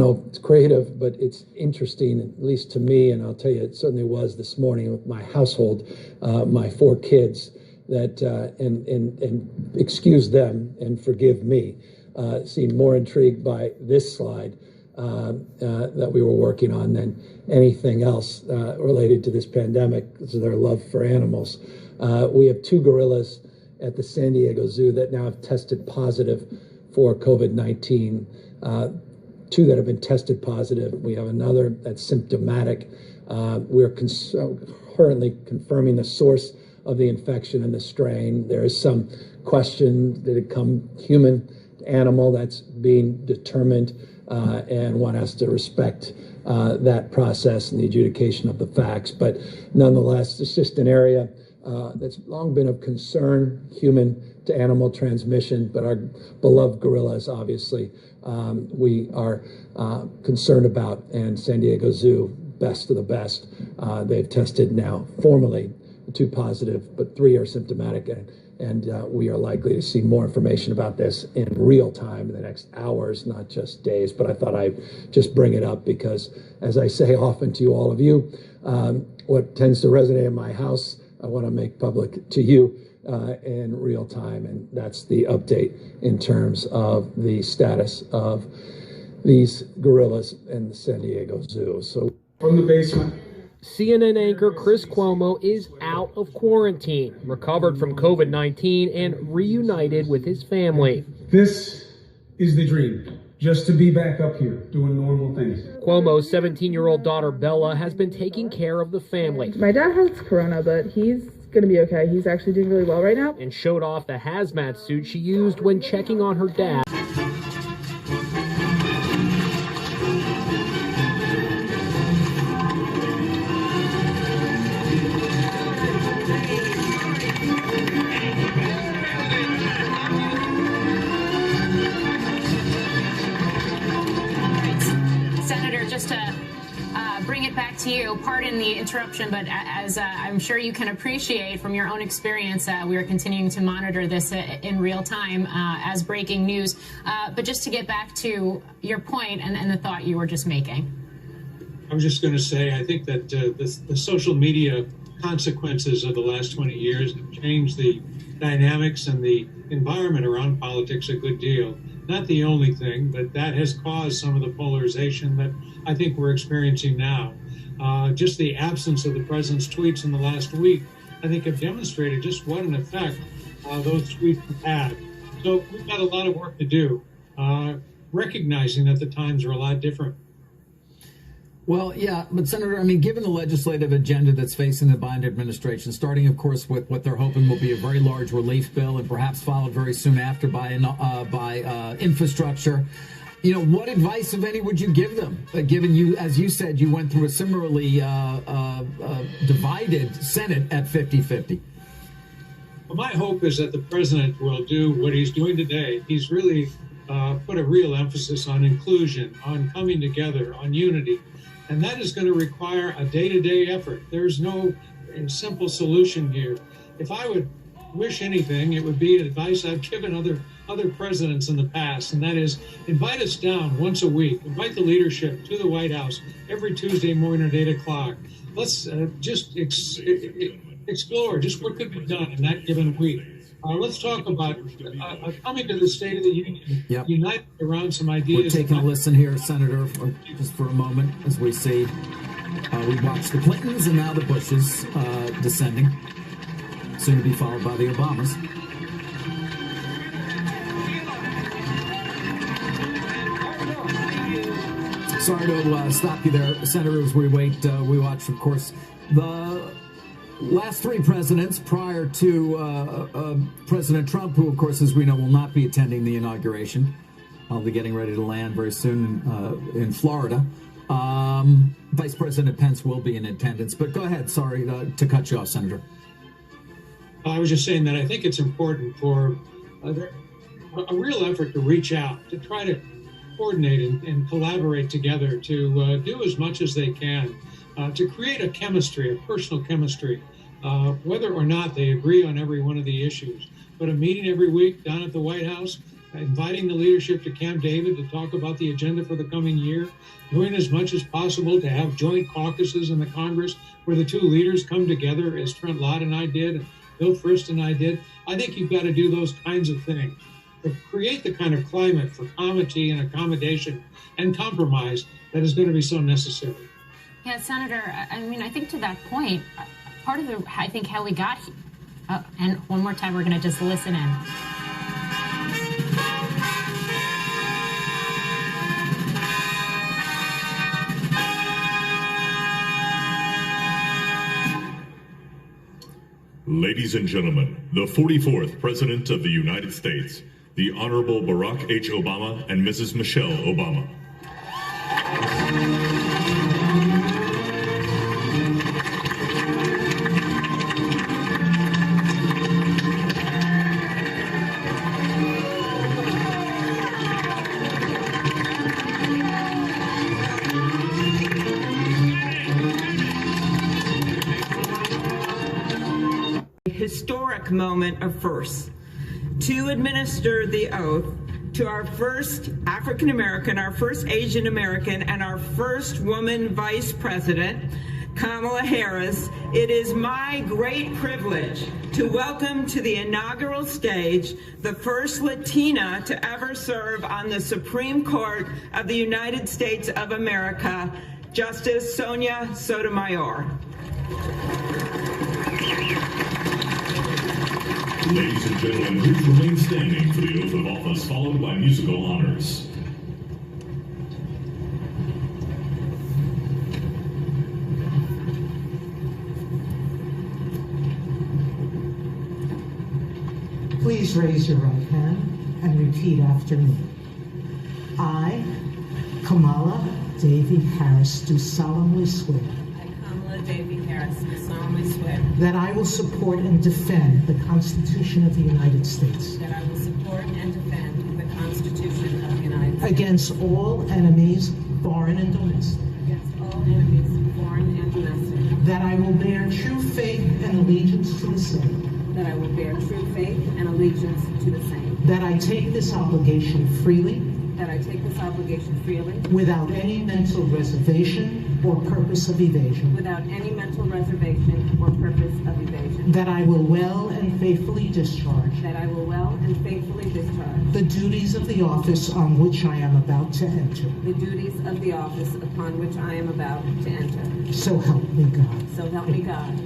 know if it's creative, but it's interesting, at least to me, and I'll tell you, it certainly was this morning with my household, my 4 kids, that, and excuse them and forgive me, seemed more intrigued by this slide that we were working on than anything else related to this pandemic, because of their love for animals. We have 2 gorillas at the San Diego Zoo that now have tested positive for COVID-19. 2 that have been tested positive. We have another that's symptomatic. We're currently confirming the source of the infection and the strain. There is some question, did it come human to animal? That's being determined, and one has to respect that process and the adjudication of the facts. But nonetheless, it's just an area that's long been of concern, human to animal transmission, but our beloved gorillas, obviously, we are concerned about, and San Diego Zoo, best of the best. They've tested now formally 2 positive, but 3 are symptomatic, and we are likely to see more information about this in real time in the next hours, not just days. But I thought I'd just bring it up because, as I say often to all of you, what tends to resonate in my house, I want to make public to you in real time, and that's the update in terms of the status of these gorillas in the San Diego Zoo. So from the basement. CNN anchor Chris Cuomo is out of quarantine, recovered from COVID-19, and reunited with his family. This is the dream, just to be back up here doing normal things. Cuomo's 17-year-old daughter Bella has been taking care of the family. My dad has corona, but he's going to be okay. He's actually doing really well right now. And showed off the hazmat suit she used when checking on her dad. Senator, just to bring it back to you, pardon the interruption, but as I'm sure you can appreciate from your own experience, we are continuing to monitor this in real time as breaking news. But just to get back to your point and the thought you were just making. I was just going to say, I think that the social media consequences of the last 20 years have changed the dynamics and the environment around politics a good deal. Not the only thing, but that has caused some of the polarization that I think we're experiencing now. Just the absence of the president's tweets in the last week, I think, have demonstrated just what an effect those tweets have had. So we've got a lot of work to do, recognizing that the times are a lot different. Well, yeah, but Senator, I mean, given the legislative agenda that's facing the Biden administration, starting, of course, with what they're hoping will be a very large relief bill and perhaps followed very soon after by infrastructure, you know, what advice, if any, would you give them, given you, as you said, you went through a similarly divided Senate at 50-50? Well, my hope is that the president will do what he's doing today. He's really put a real emphasis on inclusion, on coming together, on unity. And that is going to require a day-to-day effort. There's no simple solution here. If I would wish anything, it would be advice I've given other presidents in the past, and that is invite us down once a week. Invite the leadership to the White House every Tuesday morning at 8 o'clock. Let's just explore just what could be done in that given week. Let's talk about coming to the State of the Union, united around some ideas. We're taking a listen here, Senator, just for a moment, as we see. We watched the Clintons and now the Bushes descending, soon to be followed by the Obamas. Sorry to stop you there, Senator, as we wait. We watch, of course, the last 3 presidents prior to President Trump, who, of course, as we know, will not be attending the inauguration. I'll be getting ready to land very soon in Florida. Vice President Pence will be in attendance. But go ahead. Sorry to cut you off, Senator. I was just saying that I think it's important for a real effort to reach out, to try to coordinate and collaborate together to do as much as they can, to create a chemistry, a personal chemistry, whether or not they agree on every one of the issues. But a meeting every week down at the White House, inviting the leadership to Camp David to talk about the agenda for the coming year, doing as much as possible to have joint caucuses in the Congress where the two leaders come together, as Trent Lott and I did, and Bill Frist and I did. I think you've got to do those kinds of things to create the kind of climate for comity and accommodation and compromise that is going to be so necessary. Yeah, Senator, I mean, I think to that point, part of the, I think how we got here, and one more time, we're going to just listen in. Ladies and gentlemen, the 44th President of the United States, the Honorable Barack H. Obama and Mrs. Michelle Obama. Historic moment of firsts. To administer the oath to our first African American, our first Asian American, and our first woman vice president, Kamala Harris, it is my great privilege to welcome to the inaugural stage the first Latina to ever serve on the Supreme Court of the United States of America, Justice Sonia Sotomayor. Ladies and gentlemen, please remain standing for the oath of office, followed by musical honors. Please raise your right hand and repeat after me. I, Kamala Davy Harris, do solemnly swear Davy Harris, do solemnly swear that I will support and defend the Constitution of the United States that I will support and defend the Constitution of the United States against all enemies, foreign and domestic, against all enemies, foreign and domestic, that I will bear true faith and allegiance to the same, that I will bear true faith and allegiance to the same, that I take this obligation freely, that I take this obligation freely, without any mental reservation or purpose of evasion, without any mental reservation or purpose of evasion, that I will well and faithfully discharge that I will well and faithfully discharge the duties of the office on which I am about to enter. the duties of the office upon which I am about to enter. So help me God. So help me God.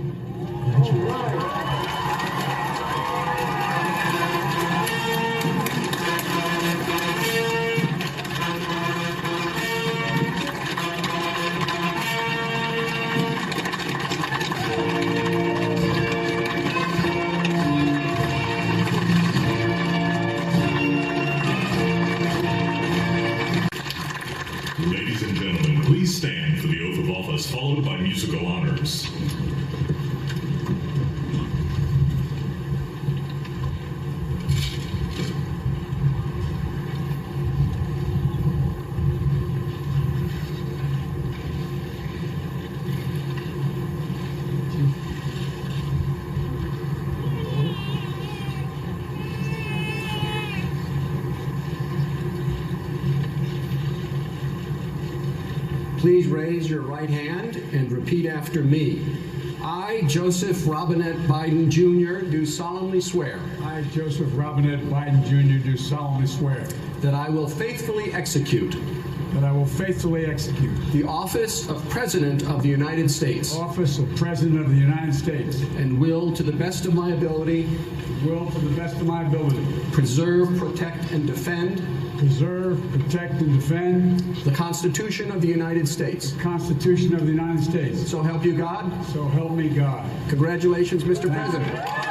Ladies and gentlemen, please stand for the oath of office, followed by musical honors. Please raise your right hand and repeat after me. I, Joseph Robinette Biden Jr., do solemnly swear. I, Joseph Robinette Biden Jr., do solemnly swear. That I will faithfully execute. That I will faithfully execute. The office of President of the United States. Office of President of the United States. And will, to the best of my ability. Will, to the best of my ability. Preserve, protect, and defend. Preserve, protect, and defend the Constitution of the United States. The Constitution of the United States. So help you God. So help me God. Congratulations, Mr. President.